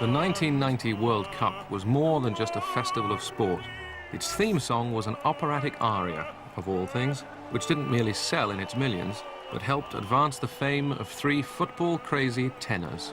The 1990 World Cup was more than just a festival of sport. Its theme song was an operatic aria, of all things, which didn't merely sell in its millions, but helped advance the fame of three football-crazy tenors.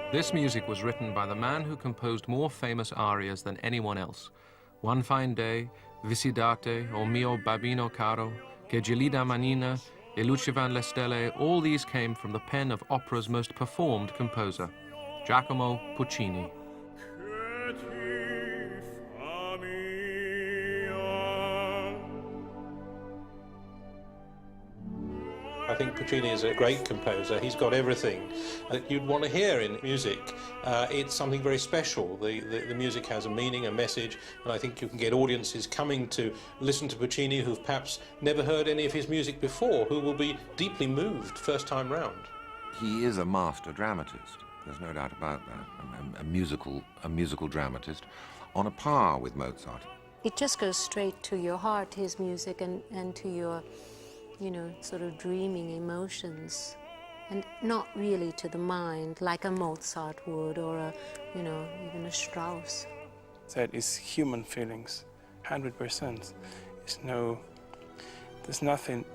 This music was written by the man who composed more famous arias than anyone else. One Fine Day, Visidate, O mio babino caro, Che gelida manina, E lucevan le stelle, all these came from the pen of opera's most performed composer, Giacomo Puccini. I think Puccini is a great composer. He's got everything that you'd want to hear in music. It's something very special. The music has a meaning, a message, and I think you can get audiences coming to listen to Puccini who've perhaps never heard any of his music before, who will be deeply moved first time round. He is a master dramatist. There's no doubt about that. A musical dramatist on a par with Mozart. It just goes straight to your heart, his music, and to your, you know, sort of dreaming emotions, and not really to the mind like a Mozart would, or a, you know, even a Strauss. That is human feelings, 100%. There's nothing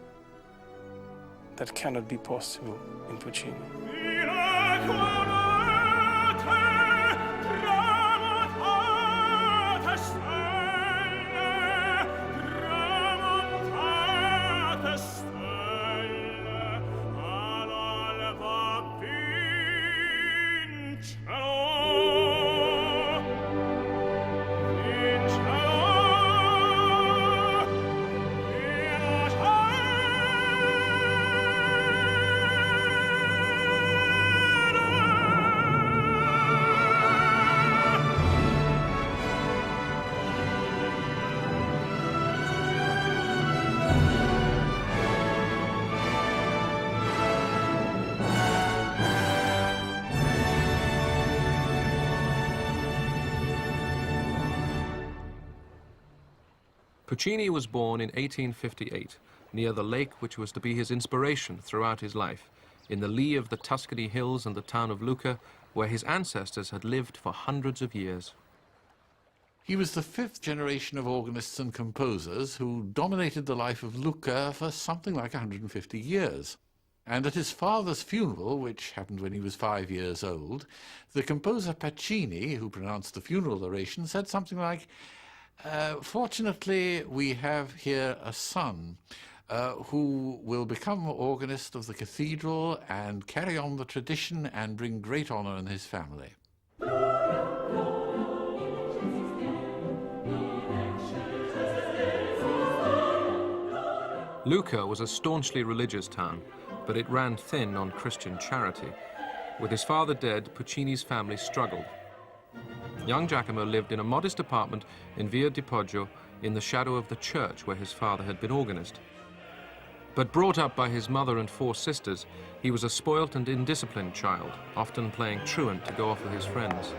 that cannot be possible in Puccini. Puccini was born in 1858, near the lake which was to be his inspiration throughout his life, in the lee of the Tuscany hills and the town of Lucca, where his ancestors had lived for hundreds of years. He was the fifth generation of organists and composers who dominated the life of Lucca for something like 150 years. And at his father's funeral, which happened when he was 5 years old, the composer Puccini, who pronounced the funeral oration, said something like, fortunately, we have here a son who will become organist of the cathedral and carry on the tradition and bring great honor in his family. Lucca was a staunchly religious town, but it ran thin on Christian charity. With his father dead, Puccini's family struggled. Young Giacomo lived in a modest apartment in Via di Poggio in the shadow of the church where his father had been organist. But brought up by his mother and 4 sisters, he was a spoilt and indisciplined child, often playing truant to go off with his friends.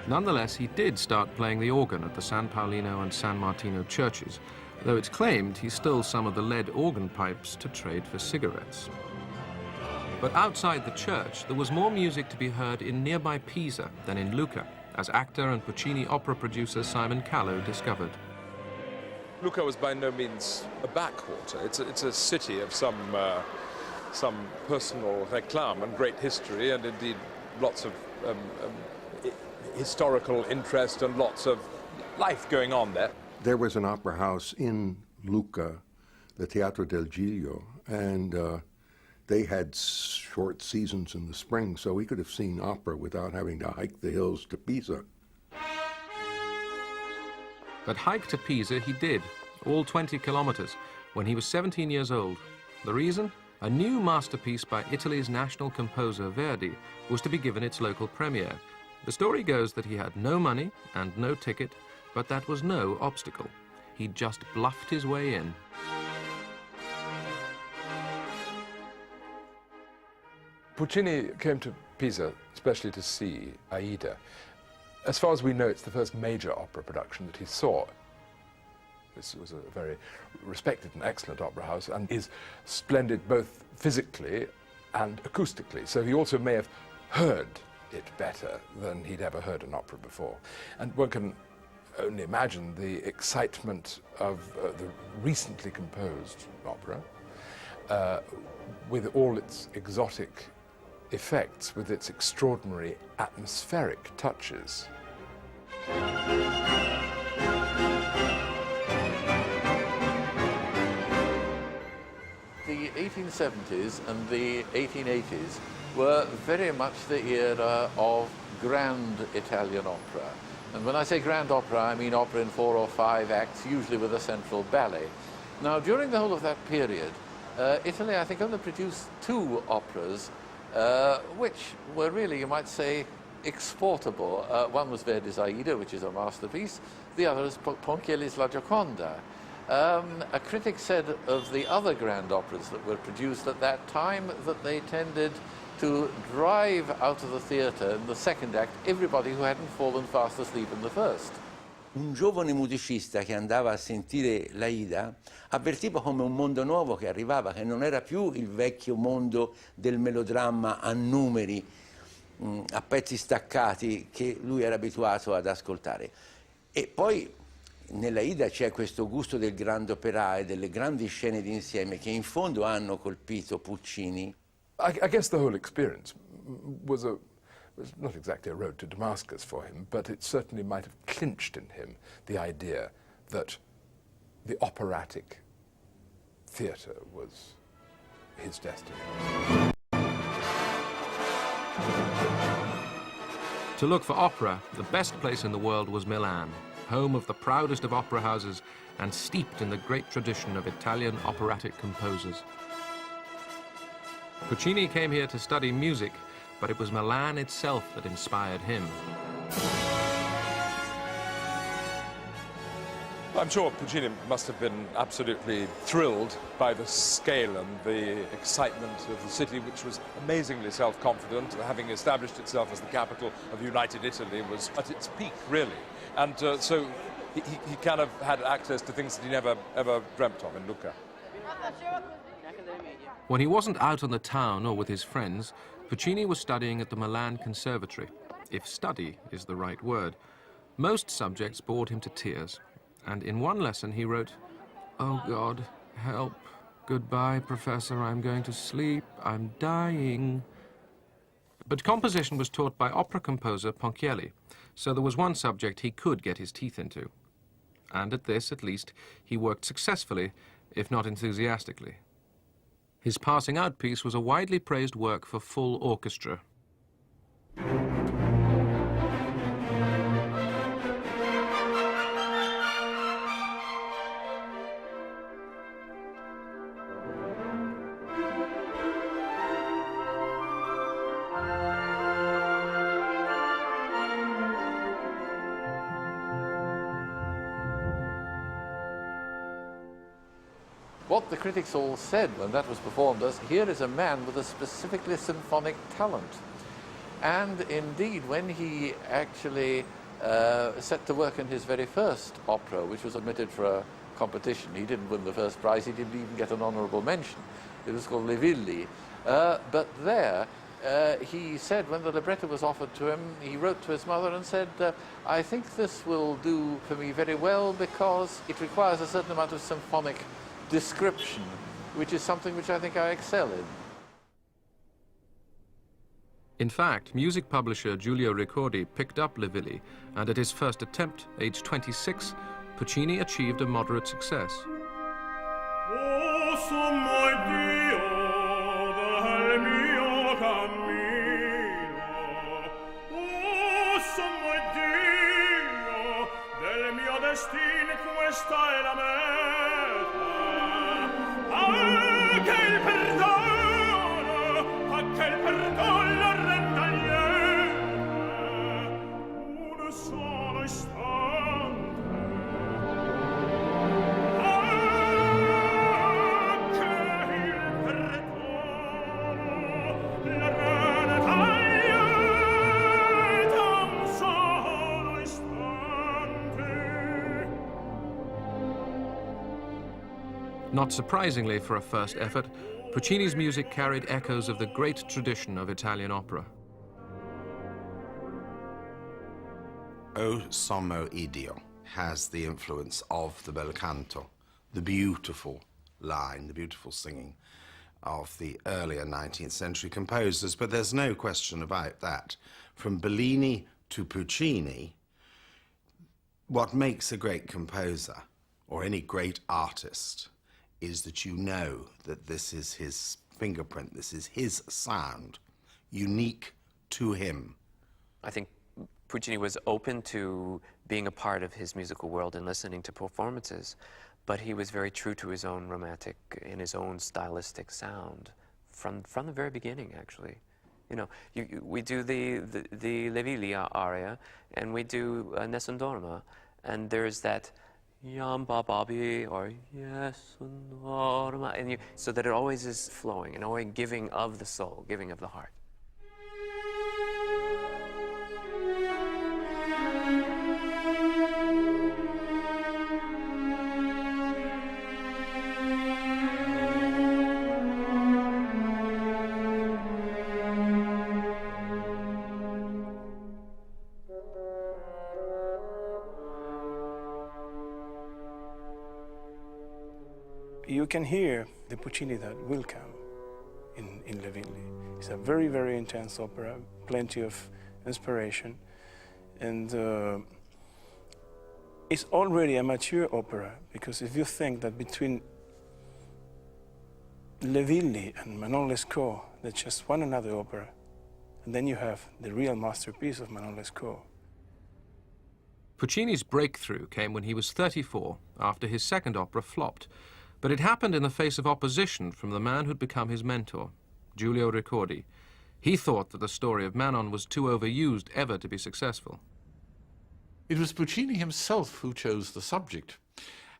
Nonetheless, he did start playing the organ at the San Paolino and San Martino churches, though it's claimed he stole some of the lead organ pipes to trade for cigarettes. But outside the church, there was more music to be heard in nearby Pisa than in Lucca, as actor and Puccini opera producer Simon Callow discovered. Lucca was by no means a backwater. It's a city of some personal réclame and great history, and indeed lots of historical interest and lots of life going on there. There was an opera house in Lucca, the Teatro del Giglio, and they had short seasons in the spring, so we could have seen opera without having to hike the hills to Pisa. But hike to Pisa he did, all 20 kilometers, when he was 17 years old. The reason? A new masterpiece by Italy's national composer Verdi was to be given its local premiere. The story goes that he had no money and no ticket, but that was no obstacle. He just bluffed his way in. Puccini came to Pisa especially to see Aida. As far as we know, it's the first major opera production that he saw. This was a very respected and excellent opera house and is splendid both physically and acoustically. So he also may have heard it better than he'd ever heard an opera before. And one can only imagine the excitement of the recently composed opera with all its exotic effects, with its extraordinary atmospheric touches. The 1870s and the 1880s were very much the era of grand Italian opera. And when I say grand opera, I mean opera in 4 or 5 acts, usually with a central ballet. Now, during the whole of that period, Italy, I think, only produced 2 operas, which were really, you might say, exportable. One was Verdi's Aida, which is a masterpiece. The other is Ponchielli's La Gioconda. A critic said of the other grand operas that were produced at that time that they tended to drive out of the theatre in the second act everybody who hadn't fallen fast asleep in the first. Un giovane musicista che andava a sentire l'Aida avvertiva come un mondo nuovo che arrivava, che non era più il vecchio mondo del melodramma a numeri, a pezzi staccati che lui era abituato ad ascoltare. E poi nell'Aida c'è questo gusto del grande opera e delle grandi scene d'insieme che in fondo hanno colpito Puccini. I guess the whole experience was not exactly a road to Damascus for him, but it certainly might have clinched in him the idea that the operatic theatre was his destiny. To look for opera, the best place in the world was Milan, home of the proudest of opera houses and steeped in the great tradition of Italian operatic composers. Puccini came here to study music, but it was Milan itself that inspired him. I'm sure Puccini must have been absolutely thrilled by the scale and the excitement of the city, which was amazingly self-confident. Having established itself as the capital of United Italy was at its peak, really. And so he kind of had access to things that he never, ever dreamt of in Lucca. When he wasn't out on the town or with his friends, Puccini was studying at the Milan Conservatory, if study is the right word. Most subjects bored him to tears, and in one lesson he wrote, "Oh God, help. Goodbye, Professor, I'm going to sleep. I'm dying." But composition was taught by opera composer Ponchielli, so there was one subject he could get his teeth into. And at this, at least, he worked successfully, if not enthusiastically. His passing out piece was a widely praised work for full orchestra. What the critics all said when that was performed was, here is a man with a specifically symphonic talent. And indeed, when he actually set to work in his very first opera, which was admitted for a competition, he didn't win the first prize, he didn't even get an honourable mention. It was called Le Villi. But there, he said, when the libretto was offered to him, he wrote to his mother and said, I think this will do for me very well because it requires a certain amount of symphonic description, which is something which I think I excel in. In fact, music publisher Giulio Ricordi picked up Le Villi, and at his first attempt, aged 26, Puccini achieved a moderate success. Not surprisingly for a first effort, Puccini's music carried echoes of the great tradition of Italian opera. O Sommo Idio has the influence of the bel canto, the beautiful line, the beautiful singing of the earlier 19th century composers, but there's no question about that. From Bellini to Puccini, what makes a great composer, or any great artist, is that you know that this is his fingerprint, this is his sound, unique to him. I think Puccini was open to being a part of his musical world and listening to performances, but he was very true to his own romantic and his own stylistic sound from the very beginning, actually. You know, we do the Le Viglia aria, and we do Nessun Dorma, and there's that Yamba Babi or Yes Dorma, and so that it always is flowing and always giving of the soul, giving of the heart. You can hear the Puccini that will come in Le Viglia. It's a very, very intense opera, plenty of inspiration, and it's already a mature opera, because if you think that between Le Viglia and Manon Lescaut, that's just one another opera, and then you have the real masterpiece of Manon Lescaut. Puccini's breakthrough came when he was 34, after his second opera flopped. But it happened in the face of opposition from the man who'd become his mentor, Giulio Ricordi. He thought that the story of Manon was too overused ever to be successful. It was Puccini himself who chose the subject.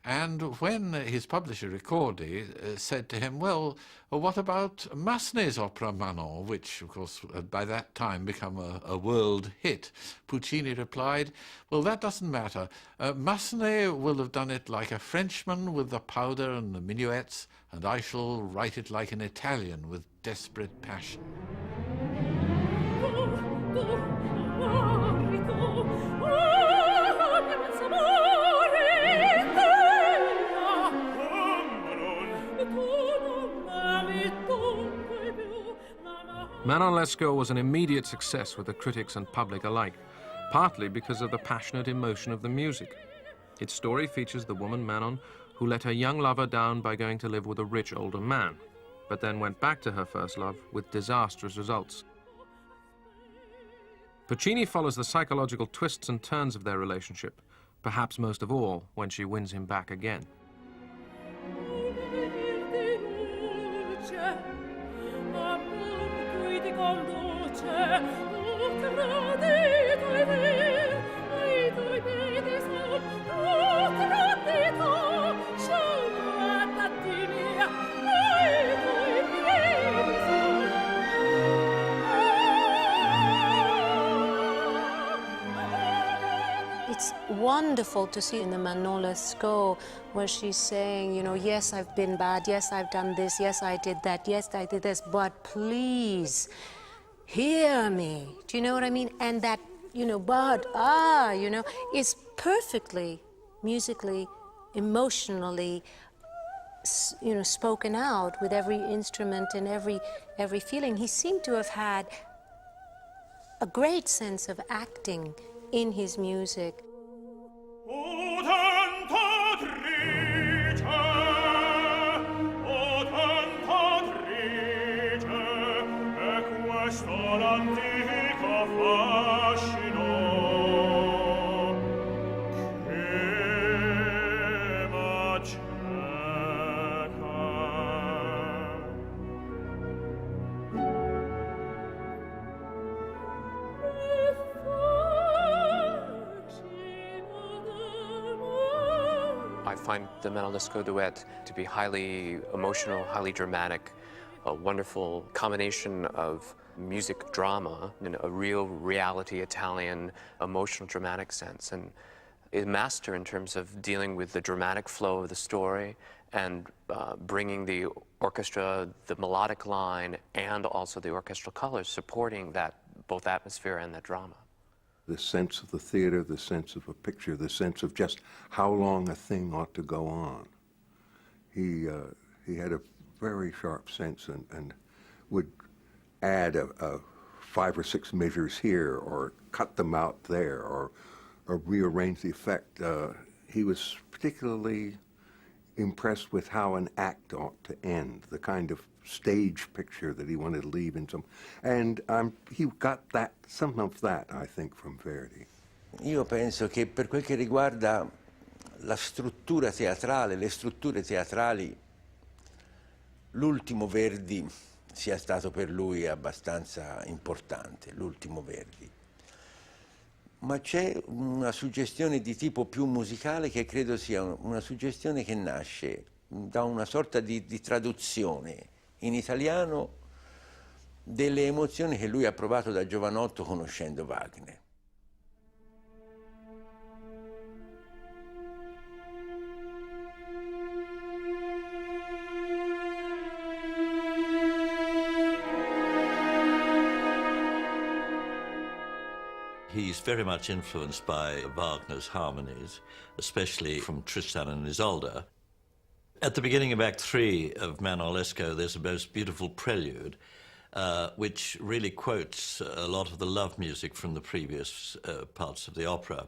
And when his publisher Ricordi said to him, well, what about Massenet's opera Manon, which, of course, had by that time become a world hit, Puccini replied, well, that doesn't matter. Massenet will have done it like a Frenchman with the powder and the minuets, and I shall write it like an Italian with desperate passion. Manon Lescaut was an immediate success with the critics and public alike, partly because of the passionate emotion of the music. Its story features the woman Manon who let her young lover down by going to live with a rich older man, but then went back to her first love with disastrous results. Puccini follows the psychological twists and turns of their relationship, perhaps most of all when she wins him back again. It's wonderful to see in the Manon Lescaut where she's saying, you know, yes, I've been bad, yes, I've done this, yes, I did that, yes, I did this, but please hear me. Do you know what I mean? And that, you know, you know, is perfectly musically, emotionally, you know, spoken out with every instrument and every feeling. He seemed to have had a great sense of acting in his music. find the Manosco duet to be highly emotional, highly dramatic, a wonderful combination of music drama in a real reality Italian emotional dramatic sense, and a master in terms of dealing with the dramatic flow of the story and bringing the orchestra, the melodic line, and also the orchestral colors, supporting that both atmosphere and that drama. The sense of the theater, the sense of a picture, the sense of just how long a thing ought to go on. He had a very sharp sense and would add a 5 or 6 measures here, or cut them out there, or rearrange the effect. He was particularly impressed with how an act ought to end, the kind of stage picture that he wanted to leave in some, and he got that, some of that, I think, from Verdi. Io penso che per quel che riguarda la struttura teatrale, le strutture teatrali, l'ultimo Verdi sia stato per lui abbastanza importante, l'ultimo Verdi. Ma c'è una suggestione di tipo più musicale che credo sia una suggestione che nasce da una sorta di traduzione in italiano delle emozioni che lui ha provato da giovanotto conoscendo Wagner. He's very much influenced by Wagner's harmonies, especially from Tristan and Isolde. At the beginning of Act 3 of Manosco, there's a most beautiful prelude, which really quotes a lot of the love music from the previous parts of the opera,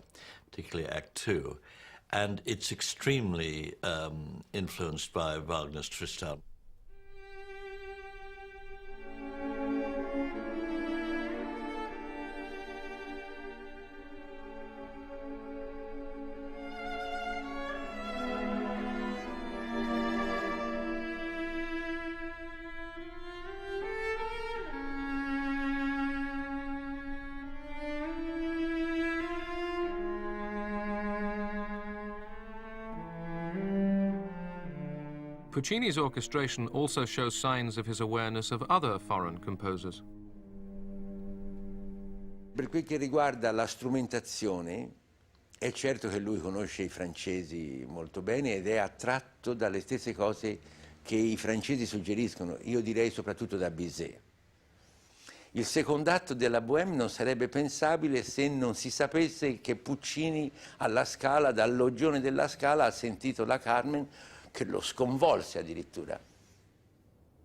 particularly Act 2. And it's extremely influenced by Wagner's Tristan. Puccini's orchestration also shows signs of his awareness of other foreign composers. Per quel che riguarda la strumentazione, è certo che lui conosce i francesi molto bene ed è attratto dalle stesse cose che i francesi suggeriscono, io direi soprattutto da Bizet. Il secondo atto della Bohème non sarebbe pensabile se non si sapesse che Puccini alla Scala, dal loggione della Scala, ha sentito la Carmen che lo sconvolse addirittura.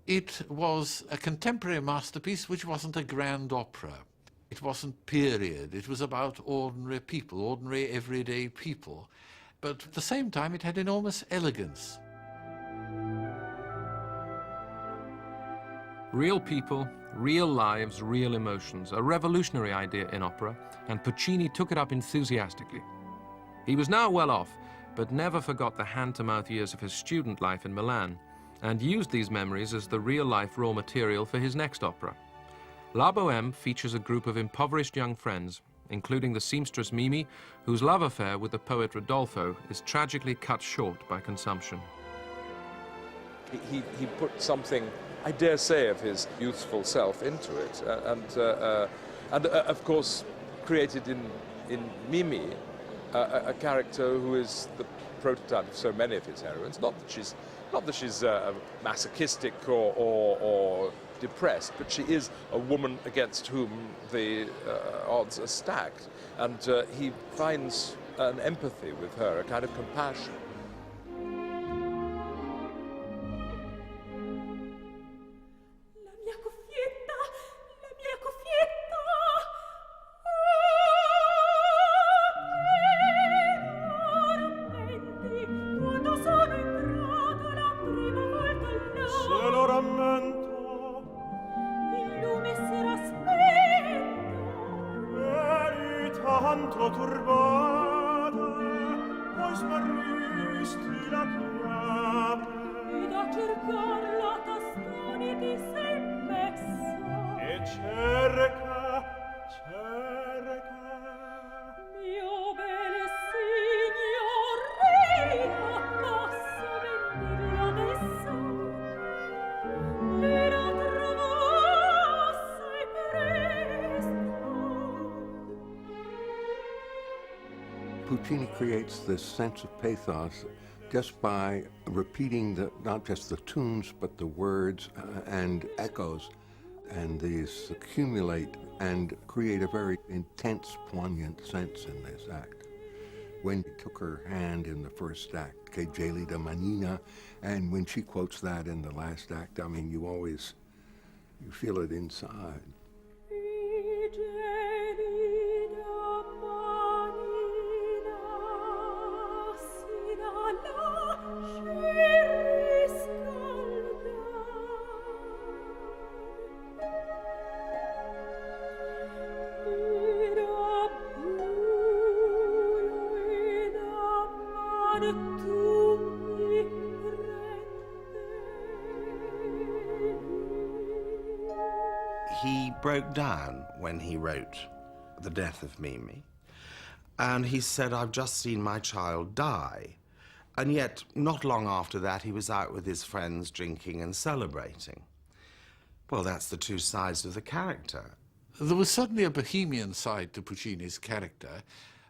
It was a contemporary masterpiece which wasn't a grand opera. It wasn't period. It was about ordinary people, ordinary everyday people. But at the same time it had enormous elegance. Real people, real lives, real emotions, a revolutionary idea in opera, and Puccini took it up enthusiastically. He was now well off, but never forgot the hand-to-mouth years of his student life in Milan, and used these memories as the real-life raw material for his next opera. La Bohème features a group of impoverished young friends, including the seamstress Mimi, whose love affair with the poet Rodolfo is tragically cut short by consumption. He put something, I dare say, of his youthful self into it, and of course created in Mimi a character who is the prototype of so many of his heroines. Not that she's masochistic or depressed, but she is a woman against whom the odds are stacked, and he finds an empathy with her, a kind of compassion. Mio bel signor reina Puccini creates this sense of pathos just by repeating not just the tunes, but the words and echoes. And these accumulate and create a very intense, poignant sense in this act. When he took her hand in the first act, Che gelida manina, and when she quotes that in the last act, I mean, you feel it inside. He broke down when he wrote The Death of Mimi, and he said, "I've just seen my child die." And yet, not long after that, he was out with his friends drinking and celebrating. Well, that's the two sides of the character. There was certainly a bohemian side to Puccini's character.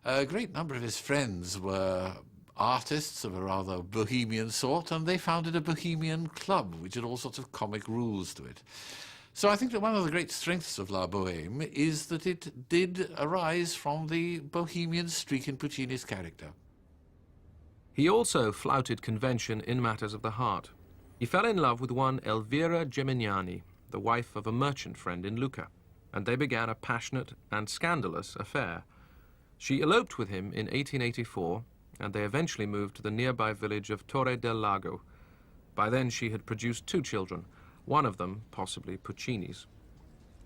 A great number of his friends were artists of a rather bohemian sort, and they founded a bohemian club, which had all sorts of comic rules to it. So I think that one of the great strengths of La Bohème is that it did arise from the bohemian streak in Puccini's character. He also flouted convention in matters of the heart. He fell in love with one Elvira Gemignani, the wife of a merchant friend in Lucca, and they began a passionate and scandalous affair. She eloped with him in 1884, and they eventually moved to the nearby village of Torre del Lago. By then she had produced 2 children, one of them possibly Puccini's.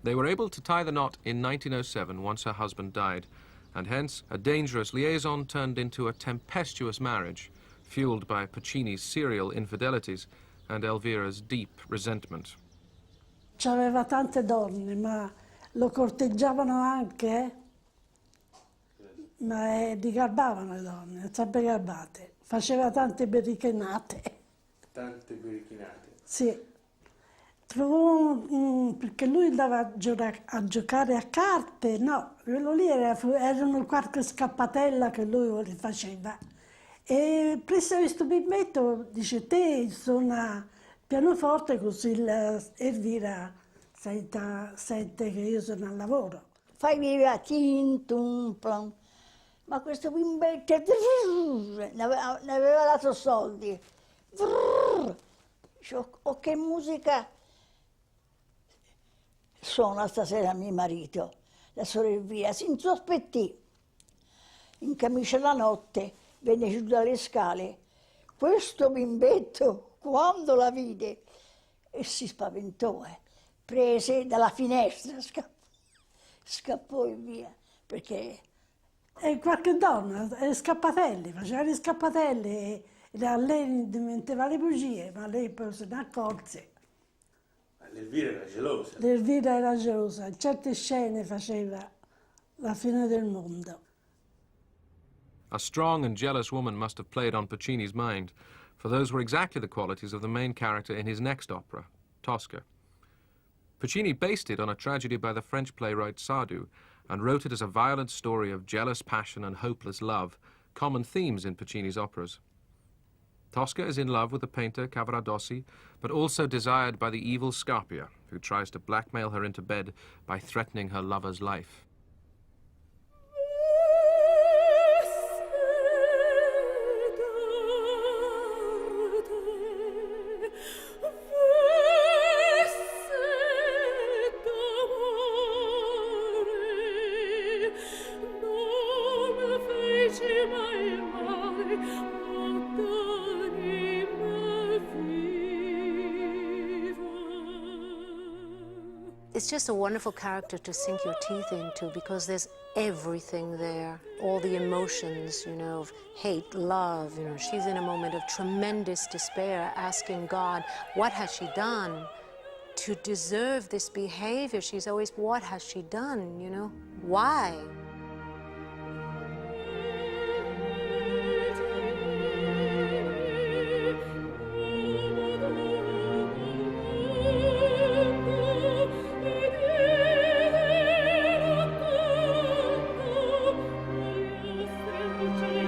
They were able to tie the knot in 1907 once her husband died, and hence a dangerous liaison turned into a tempestuous marriage, fueled by Puccini's serial infidelities and Elvira's deep resentment. C'aveva tante donne, ma lo corteggiavano anche, ma li garbavano le donne, sempre garbate. Faceva tante berrichinate. Tante berrichinate? Sì. Trovò perché lui andava a giocare a carte, no, quello lì erano qualche scappatella che lui faceva. E prese questo bimbetto, dice, te suona pianoforte così Elvira sente che io sono al lavoro. Fai via tintum plum. Ma questo bimbetto ne aveva dato soldi. Dice, oh, che musica suona stasera mio marito. La sorella si insospettì. In camicia la notte venne giù dalle scale. Questo bimbetto, quando la vide, e si spaventò, prese dalla finestra, scappò via, perché... E qualche donna, scappatelli, faceva gli scappatelli, e a lei metteva le bugie, ma lei poi se ne accorse. L'Elvira era gelosa. L'Elvira era gelosa, in certe scene faceva la fine del mondo. A strong and jealous woman must have played on Puccini's mind, for those were exactly the qualities of the main character in his next opera, Tosca. Puccini based it on a tragedy by the French playwright Sardou and wrote it as a violent story of jealous passion and hopeless love, common themes in Puccini's operas. Tosca is in love with the painter Cavaradossi, but also desired by the evil Scarpia, who tries to blackmail her into bed by threatening her lover's life. It's just a wonderful character to sink your teeth into because there's everything there, all the emotions, you know, of hate, love, you know. She's in a moment of tremendous despair, asking God, what has she done to deserve this behavior? She's always, what has she done, you know? Why? Thank you.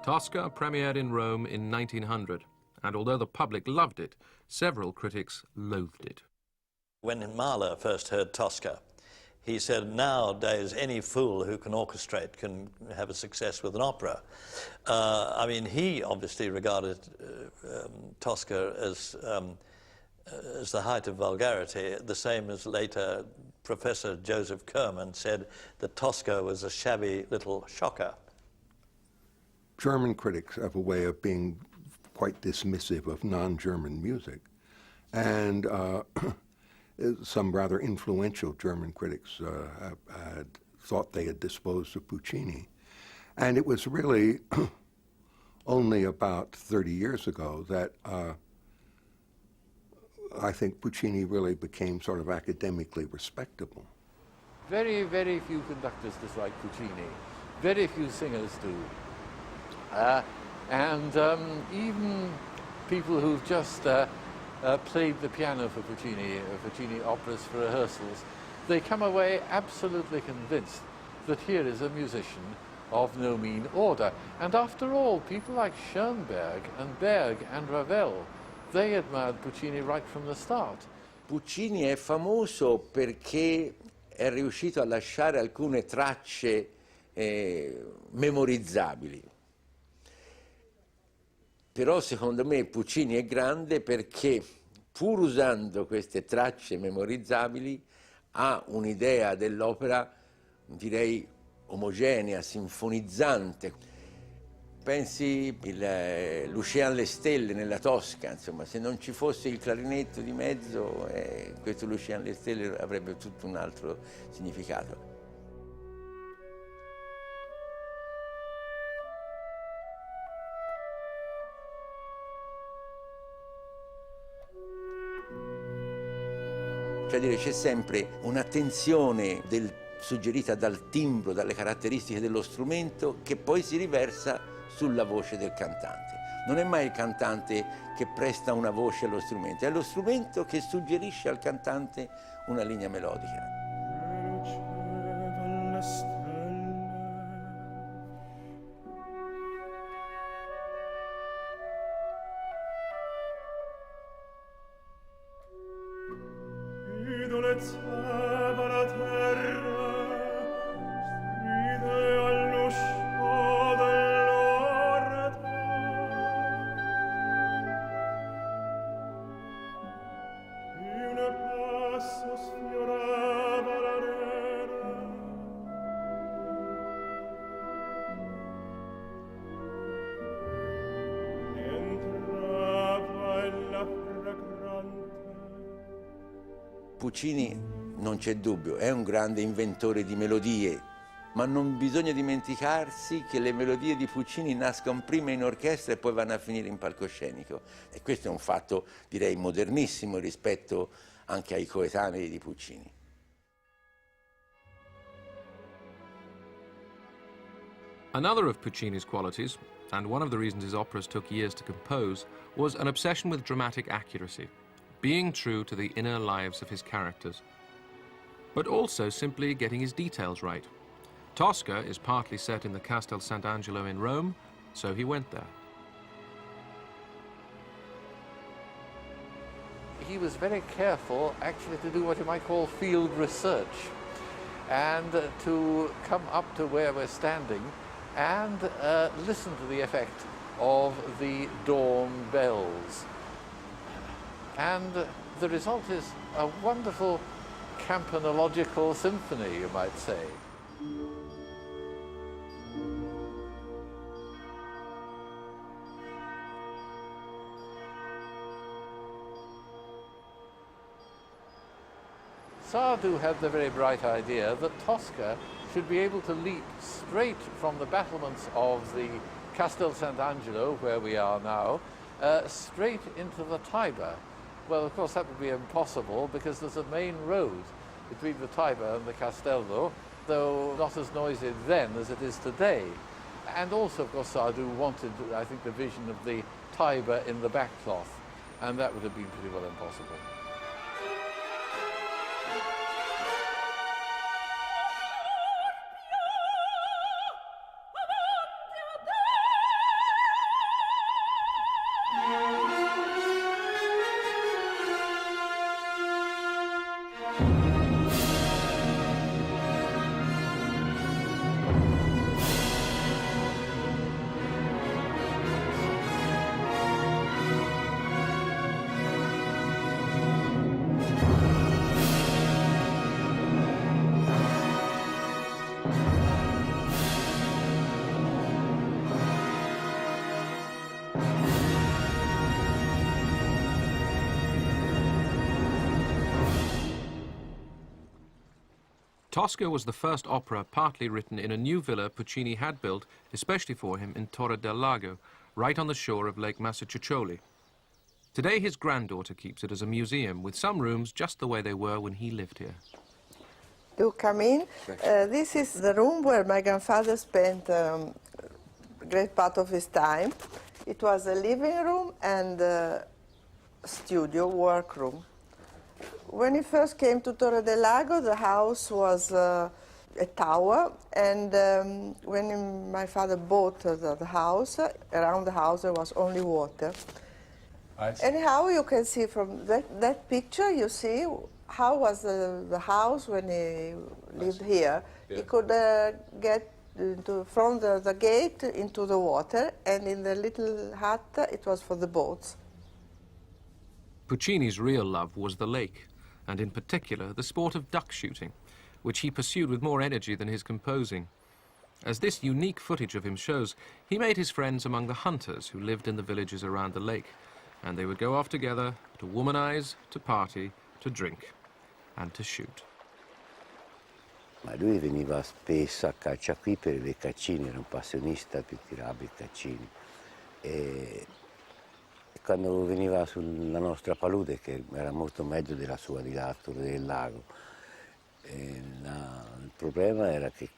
Tosca premiered in Rome in 1900, and although the public loved it, several critics loathed it. When Mahler first heard Tosca, he said, nowadays any fool who can orchestrate can have a success with an opera. I mean, he obviously regarded Tosca as the height of vulgarity, the same as later Professor Joseph Kerman said that Tosca was a shabby little shocker. German critics have a way of being quite dismissive of non-German music, and some rather influential German critics had thought they had disposed of Puccini. And it was really only about 30 years ago that I think Puccini really became sort of academically respectable. Very, very few conductors dislike Puccini. Very few singers do. Even people who've just played the piano for Puccini operas for rehearsals, they come away absolutely convinced that here is a musician of no mean order. And after all, people like Schoenberg and Berg and Ravel, they admired Puccini right from the start. Puccini è famoso perché è riuscito a lasciare alcune tracce memorizzabili. Però secondo me Puccini è grande perché, pur usando queste tracce memorizzabili, ha un'idea dell'opera, direi, omogenea, sinfonizzante. Pensi l'Ocean le stelle nella Tosca, insomma, se non ci fosse il clarinetto di mezzo, questo l'Ocean le stelle avrebbe tutto un altro significato. Cioè dire, c'è sempre un'attenzione suggerita dal timbro, dalle caratteristiche dello strumento, che poi si riversa sulla voce del cantante. Non è mai il cantante che presta una voce allo strumento, è lo strumento che suggerisce al cantante una linea melodica. Puccini, non c'è dubbio, è un grande inventore di melodie, ma non bisogna dimenticarsi che le melodie di Puccini nascono prima in orchestra e poi vanno a finire in palcoscenico. E questo è un fatto, direi, modernissimo rispetto anche ai coetanei di Puccini. Another of Puccini's qualities, and one of the reasons his operas took years to compose, was an obsession with dramatic accuracy, being true to the inner lives of his characters, but also simply getting his details right. Tosca is partly set in the Castel Sant'Angelo in Rome, so he went there. He was very careful actually to do what you might call field research and to come up to where we're standing and listen to the effect of the dawn bells. And the result is a wonderful campanological symphony, you might say. Sardou had the very bright idea that Tosca should be able to leap straight from the battlements of the Castel Sant'Angelo, where we are now, straight into the Tiber. Well, of course, that would be impossible because there's a main road between the Tiber and the Castello, though not as noisy then as it is today. And also, of course, Sardou wanted, I think, the vision of the Tiber in the backcloth, and that would have been pretty well impossible. Tosca was the first opera partly written in a new villa Puccini had built, especially for him, in Torre del Lago, right on the shore of Lake Massachusetts. Today his granddaughter keeps it as a museum, with some rooms just the way they were when he lived here. You come in. This is the room where my grandfather spent a great part of his time. It was a living room and a studio, workroom. When he first came to Torre del Lago, the house was a tower, and when my father bought the house, around the house there was only water. Anyhow, you can see from that picture, you see how was the house when he lived here. Yeah. He could get from the gate into the water, and in the little hut, it was for the boats. Puccini's real love was the lake, and in particular the sport of duck shooting, which he pursued with more energy than his composing. As this unique footage of him shows, he made his friends among the hunters who lived in the villages around the lake, and they would go off together to womanize, to party, to drink, and to shoot. Ma lui veniva spesso a caccia qui per i beccaccini, era un passionista che tirava beccaccini. E quando veniva sulla nostra palude, che era molto meglio della sua di là, Torre del Lago, il problema era che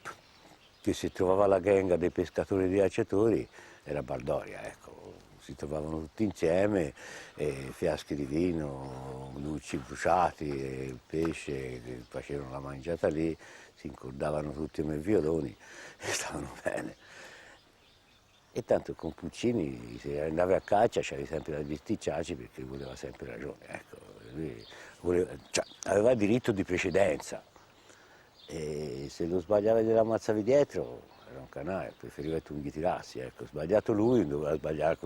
si trovava la gang dei pescatori e dei cacciatori, era baldoria, ecco. Si trovavano tutti insieme, fiaschi di vino, luci bruciati, pesce, facevano la mangiata lì, si incordavano tutti come violoni e stavano bene. E tanto con Puccini, se andavi a caccia, c'avevi sempre da bisticciarci perché voleva sempre ragione. Ecco, lui aveva diritto di precedenza e se lo sbagliavi e l'ammazzavi dietro, era un canale, preferiva che tu mi tirassi, ecco, sbagliato lui, non doveva sbagliare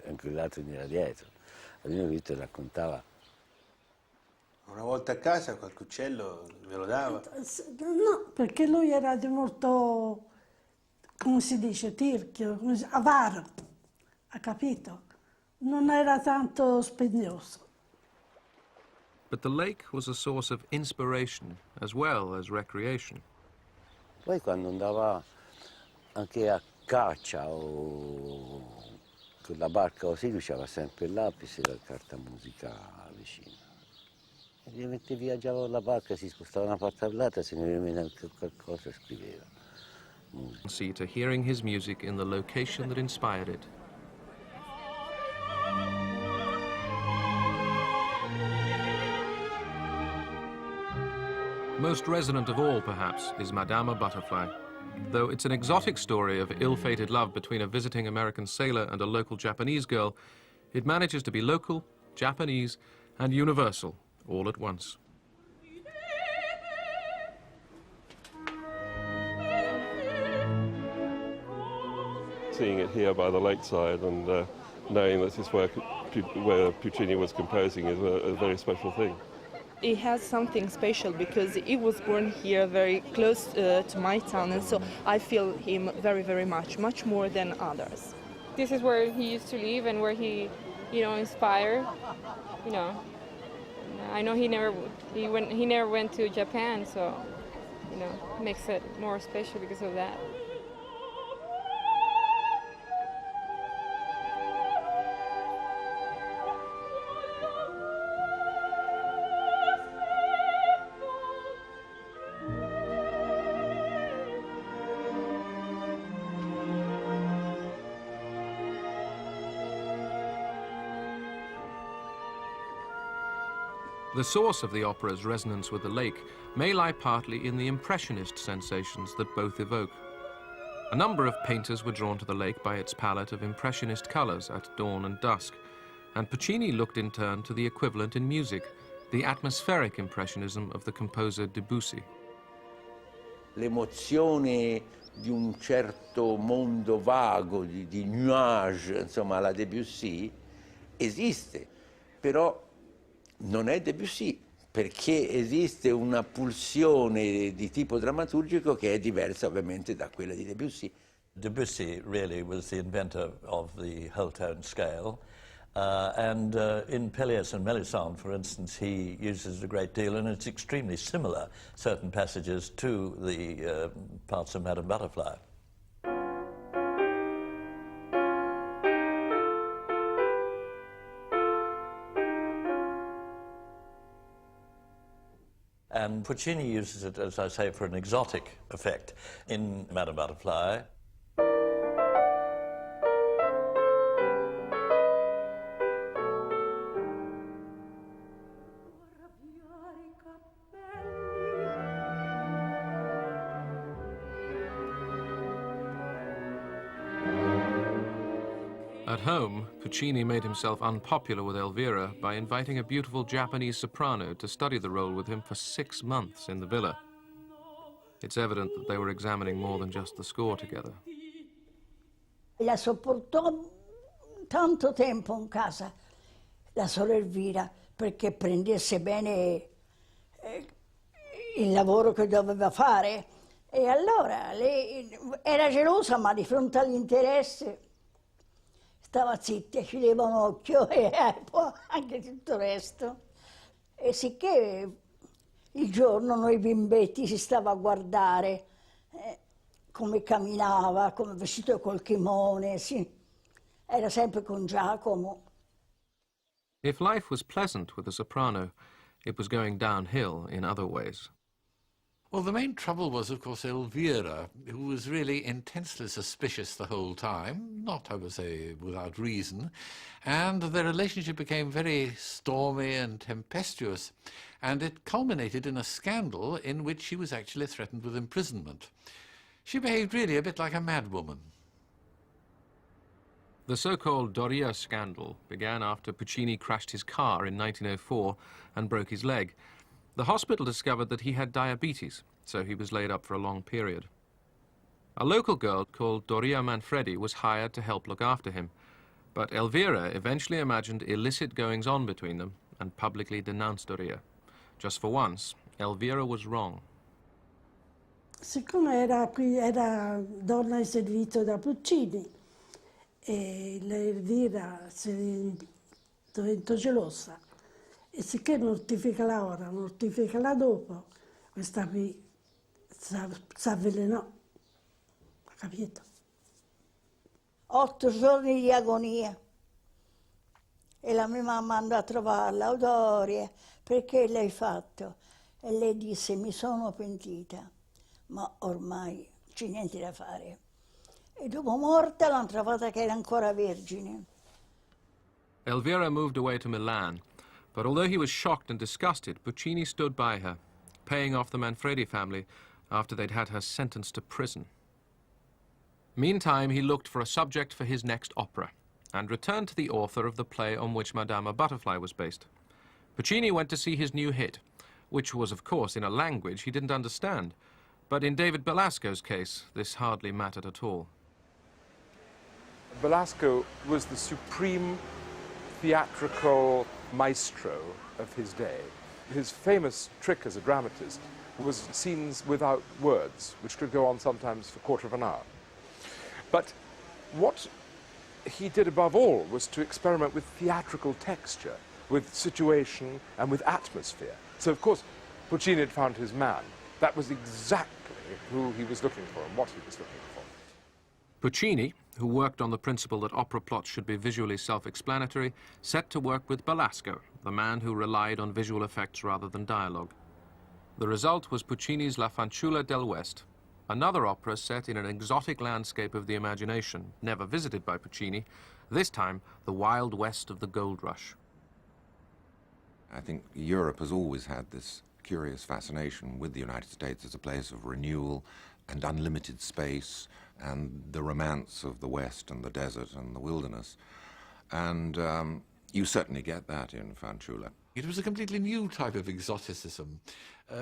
anche l'altro che era dietro. Allora ho visto, raccontava. Una volta a casa qualche uccello ve lo dava? No, perché lui era di molto, come si dice, tirchio, avaro, ha capito? Non era tanto spendioso. But the lake was a source of inspiration as well as recreation. Poi quando andava anche a caccia o con la barca così, lui c'aveva sempre il lapis e la carta musica vicina. E mentre viaggiava con la barca si spostava da una parte all'altra, se ne veniva qualcosa scriveva. See to hearing his music in the location that inspired it. Most resonant of all, perhaps, is Madama Butterfly. Though it's an exotic story of ill-fated love between a visiting American sailor and a local Japanese girl, it manages to be local, Japanese, and universal all at once. Seeing it here by the lakeside and knowing that his work where Puccini was composing is a very special thing. It has something special because he was born here very close to my town, and so I feel him very, very much more than others. This is where he used to live and where he, inspired, I know he never went to Japan, so, makes it more special because of that. The source of the opera's resonance with the lake may lie partly in the impressionist sensations that both evoke. A number of painters were drawn to the lake by its palette of impressionist colors at dawn and dusk, and Puccini looked in turn to the equivalent in music, the atmospheric impressionism of the composer Debussy. L'emozione di un certo mondo vago, di nuage, insomma, alla Debussy, esiste, però non è Debussy, perché esiste una pulsione di tipo drammaturgico che è diversa ovviamente da quella di Debussy. Debussy really was the inventor of the whole tone scale. And in Pelléas and Melisande, for instance, he uses a great deal, and it's extremely similar, certain passages, to the parts of Madame Butterfly. And Puccini uses it, as I say, for an exotic effect. In Madame Butterfly, At home, Puccini made himself unpopular with Elvira by inviting a beautiful Japanese soprano to study the role with him for 6 months in the villa. It's evident that they were examining more than just the score together. La sopportò tanto tempo in casa, la sorella Elvira, perché prendesse bene il lavoro che doveva fare. E allora lei era gelosa, ma di fronte all'interesse stava zitta, chiudeva un occhio e poi anche tutto il resto. E sicché il giorno noi bimbetti si stava a guardare come camminava, come vestito col kimono, sì. Era sempre con Giacomo. If life was pleasant with the soprano, it was going downhill in other ways. Well, the main trouble was, of course, Elvira, who was really intensely suspicious the whole time, not, I would say, without reason, and their relationship became very stormy and tempestuous, and it culminated in a scandal in which she was actually threatened with imprisonment. She behaved really a bit like a madwoman. The so-called Doria scandal began after Puccini crashed his car in 1904 and broke his leg. The hospital discovered that he had diabetes, so he was laid up for a long period. A local girl called Doria Manfredi was hired to help look after him, but Elvira eventually imagined illicit goings-on between them and publicly denounced Doria. Just for once, Elvira was wrong. Siccome era donna in servizio da Puccini, e Elvira si diventò gelosa, e sicché mortifica la ora, mortifica la dopo, questa qui si avvelenò, capito? 8 giorni di agonia. E la mia mamma andò a trovarla, Doria, perché l'hai fatto? E lei disse, mi sono pentita, ma ormai c'è niente da fare. E dopo morta l'hanno trovata che era ancora vergine. Elvira moved away to Milan, but although he was shocked and disgusted, Puccini stood by her, paying off the Manfredi family after they'd had her sentenced to prison. Meantime, he looked for a subject for his next opera and returned to the author of the play on which Madame Butterfly was based. Puccini went to see his new hit, which was, of course, in a language he didn't understand. But in David Belasco's case, this hardly mattered at all. Belasco was the supreme theatrical maestro of his day. His famous trick as a dramatist was scenes without words, which could go on sometimes for a quarter of an hour. But what he did above all was to experiment with theatrical texture, with situation and with atmosphere. So, of course, Puccini had found his man. That was exactly who he was looking for and what he was looking for. Puccini, who worked on the principle that opera plots should be visually self-explanatory, set to work with Belasco, the man who relied on visual effects rather than dialogue. The result was Puccini's La Fanciulla del West, another opera set in an exotic landscape of the imagination, never visited by Puccini, this time the Wild West of the Gold Rush. I think Europe has always had this curious fascination with the United States as a place of renewal and unlimited space and the romance of the West and the desert and the wilderness. And you certainly get that in Fanciulla. It was a completely new type of exoticism.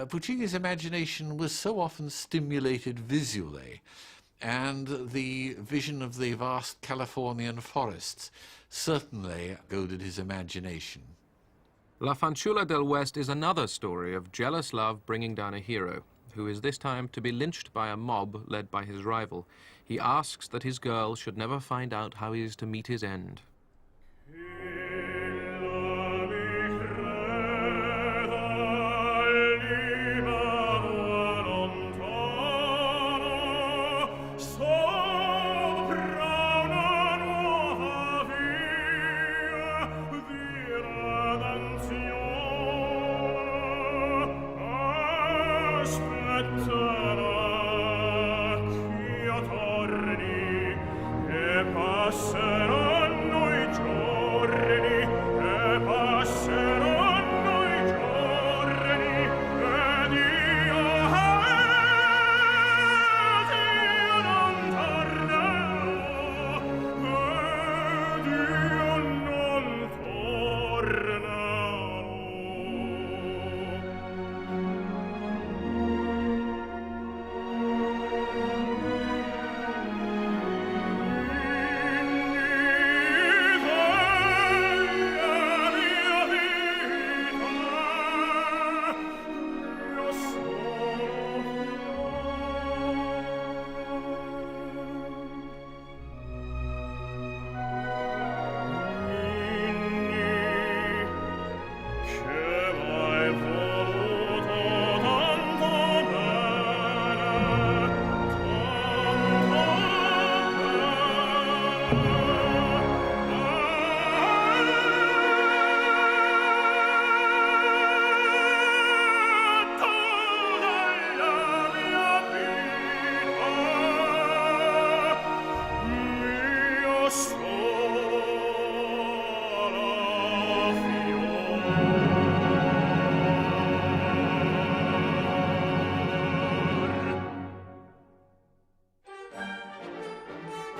Puccini's imagination was so often stimulated visually, and the vision of the vast Californian forests certainly goaded his imagination. La Fanciulla del West is another story of jealous love bringing down a hero, who is this time to be lynched by a mob led by his rival. He asks that his girl should never find out how he is to meet his end.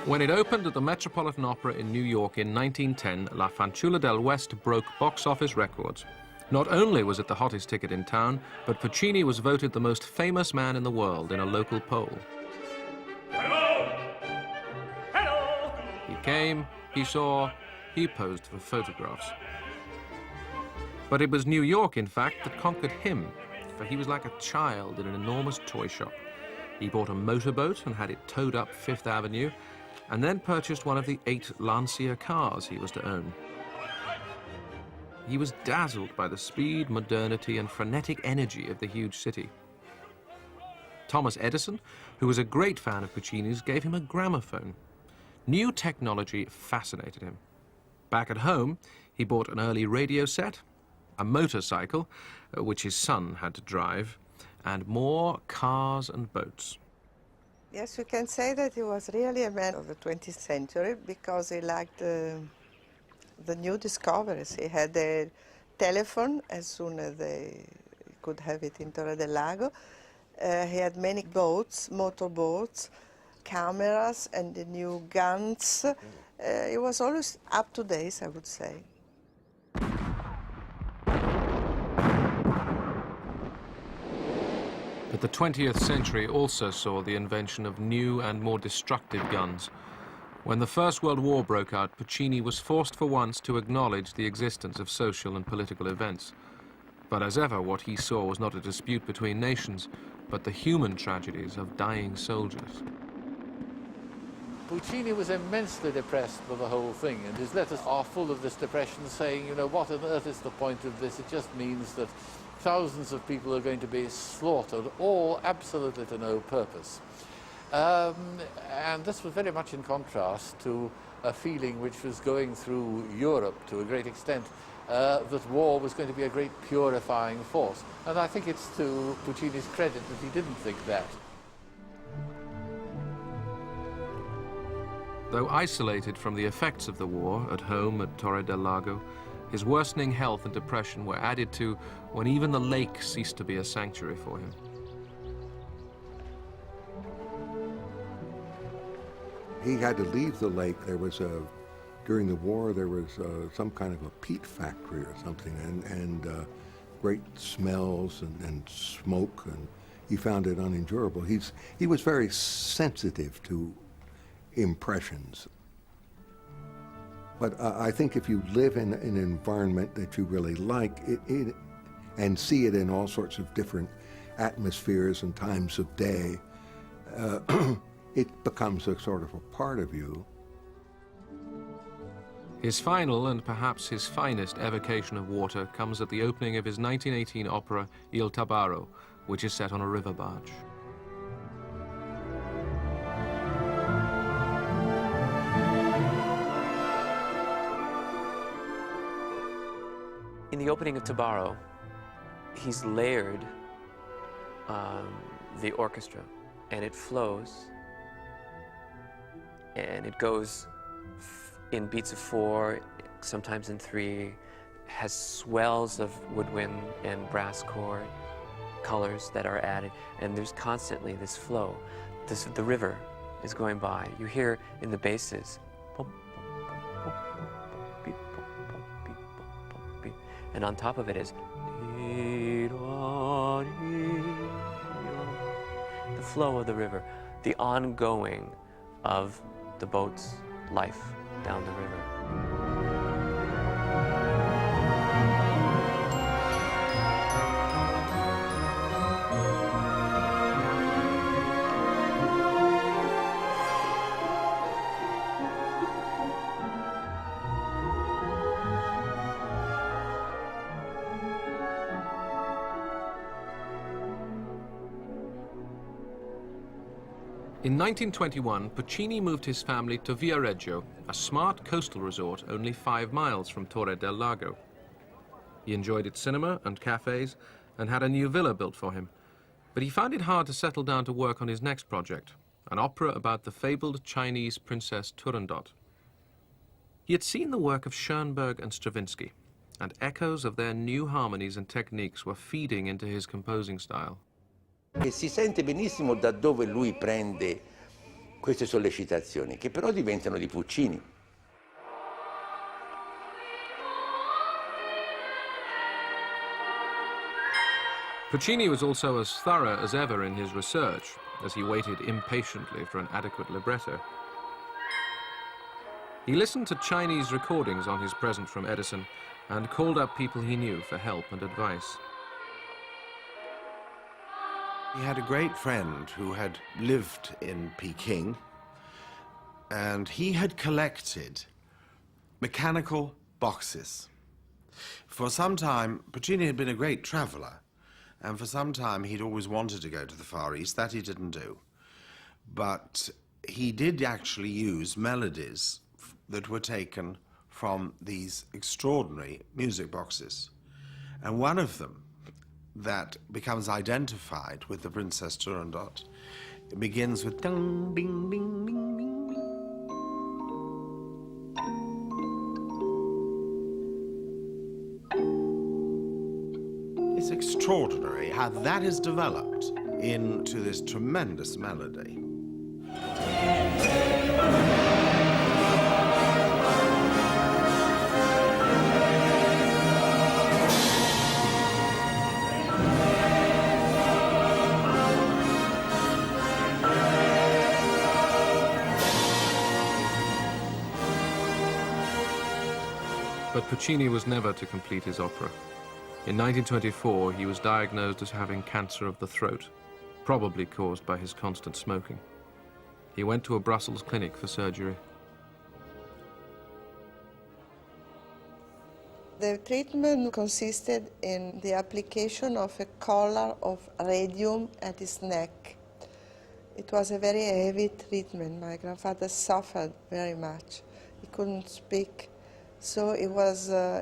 When it opened at the Metropolitan Opera in New York in 1910, La Fanciulla del West broke box office records. Not only was it the hottest ticket in town, but Puccini was voted the most famous man in the world in a local poll. He came, he saw, he posed for photographs. But it was New York, in fact, that conquered him, for he was like a child in an enormous toy shop. He bought a motorboat and had it towed up Fifth Avenue, and then purchased one of the 8 Lancia cars he was to own. He was dazzled by the speed, modernity, and frenetic energy of the huge city. Thomas Edison, who was a great fan of Puccini's, gave him a gramophone. New technology fascinated him. Back at home, he bought an early radio set, a motorcycle, which his son had to drive, and more cars and boats. Yes, you can say that he was really a man of the 20th century because he liked the new discoveries. He had a telephone as soon as they could have it in Torre del Lago. He had many boats, motorboats, cameras, and the new guns. He was always up to date, I would say. But the 20th century also saw the invention of new and more destructive guns. When the First World War broke out, Puccini was forced for once to acknowledge the existence of social and political events. But as ever, what he saw was not a dispute between nations, but the human tragedies of dying soldiers. Puccini was immensely depressed by the whole thing, and his letters are full of this depression, saying, you know, what on earth is the point of this? It just means that thousands of people are going to be slaughtered, all absolutely to no purpose. And this was very much in contrast to a feeling which was going through Europe to a great extent, that war was going to be a great purifying force. And I think it's to Puccini's credit that he didn't think that. Though isolated from the effects of the war at home at Torre del Lago, his worsening health and depression were added to when even the lake ceased to be a sanctuary for him. He had to leave the lake. There was during the war, there was some kind of a peat factory or something, and great smells and smoke, and he found it unendurable. He was very sensitive to impressions. But I think if you live in an environment that you really like, and see it in all sorts of different atmospheres and times of day, it becomes a sort of a part of you. His final and perhaps his finest evocation of water comes at the opening of his 1918 opera Il Tabarro, which is set on a river barge. In the opening of Tabarro, he's layered the orchestra, and it flows, and it goes in beats of 4, sometimes in 3, has swells of woodwind and brass chord colors that are added, and there's constantly this flow. The river is going by. You hear in the basses, and on top of it is the flow of the river, the ongoing of the boat's life down the river. In 1921, Puccini moved his family to Viareggio, a smart coastal resort only 5 miles from Torre del Lago. He enjoyed its cinema and cafes and had a new villa built for him, but he found it hard to settle down to work on his next project, an opera about the fabled Chinese princess Turandot. He had seen the work of Schoenberg and Stravinsky, and echoes of their new harmonies and techniques were feeding into his composing style. E si sente benissimo da dove lui prende queste sollecitazioni, che però diventano di Puccini. Puccini was also as thorough as ever in his research, as he waited impatiently for an adequate libretto. He listened to Chinese recordings on his present from Edison and called up people he knew for help and advice. He had a great friend who had lived in Peking, and he had collected mechanical boxes. For some time, Puccini had been a great traveler, and for some time he'd always wanted to go to the Far East. That he didn't do. But he did actually use melodies that were taken from these extraordinary music boxes. And one of them that becomes identified with the Princess Turandot, it begins with ding, ding, ding, ding, ding. It's extraordinary how that is developed into this tremendous melody. But Puccini was never to complete his opera. In 1924, he was diagnosed as having cancer of the throat, probably caused by his constant smoking. He went to a Brussels clinic for surgery. The treatment consisted in the application of a collar of radium at his neck. It was a very heavy treatment. My grandfather suffered very much. He couldn't speak, so he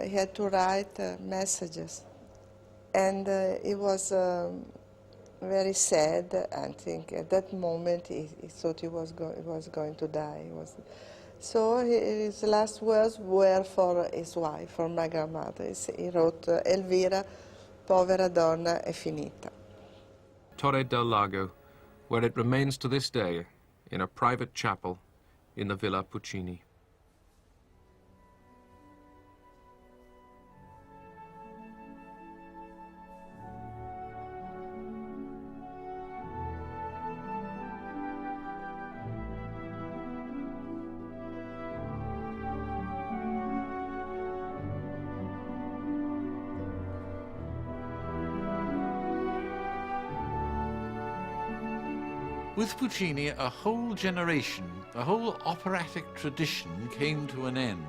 had to write messages. And it was very sad. I think at that moment he thought he was going to die. So his last words were for his wife, for my grandmother. He wrote, Elvira, povera donna, è finita. Torre del Lago, where it remains to this day in a private chapel in the Villa Puccini. With Puccini, a whole generation, a whole operatic tradition came to an end.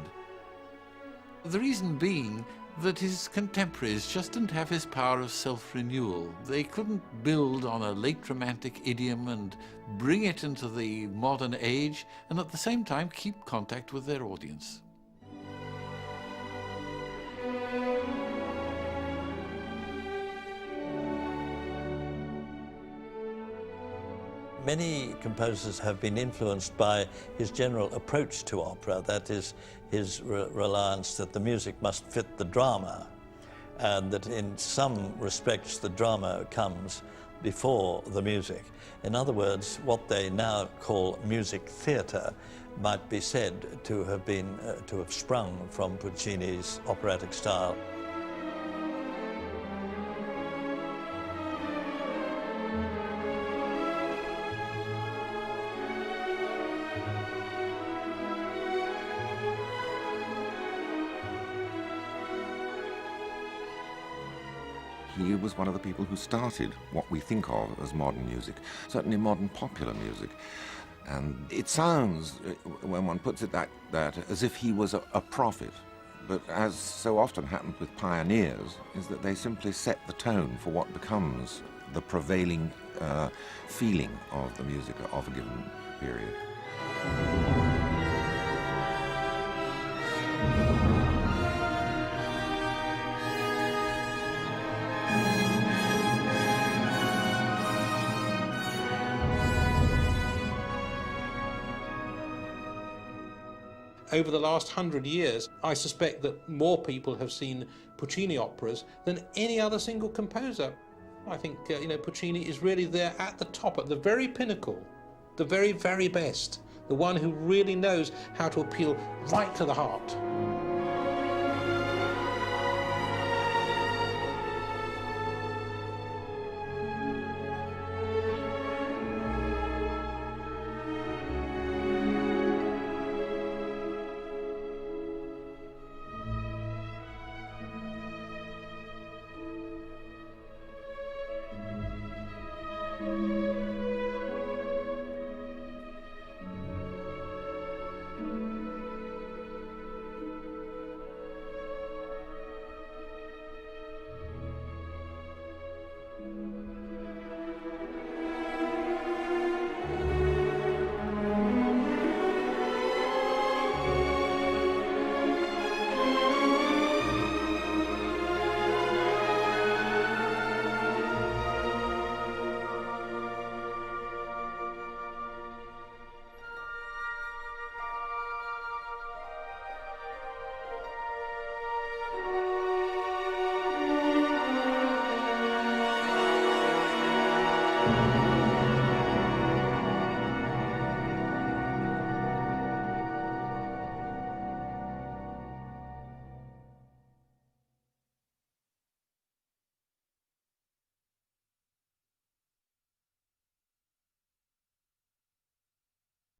The reason being that his contemporaries just didn't have his power of self-renewal. They couldn't build on a late romantic idiom and bring it into the modern age and at the same time keep contact with their audience. Many composers have been influenced by his general approach to opera, that is, his reliance that the music must fit the drama, and that in some respects the drama comes before the music. In other words, what they now call music theatre might be said to have sprung from Puccini's operatic style. He was one of the people who started what we think of as modern music, certainly modern popular music. And it sounds, when one puts it that as if he was a prophet. But as so often happened with pioneers, is that they simply set the tone for what becomes the prevailing feeling of the music of a given period. Over the last 100 years, I suspect that more people have seen Puccini operas than any other single composer. I think, Puccini is really there at the top, at the very pinnacle the very, very best, the one who really knows how to appeal right to the heart.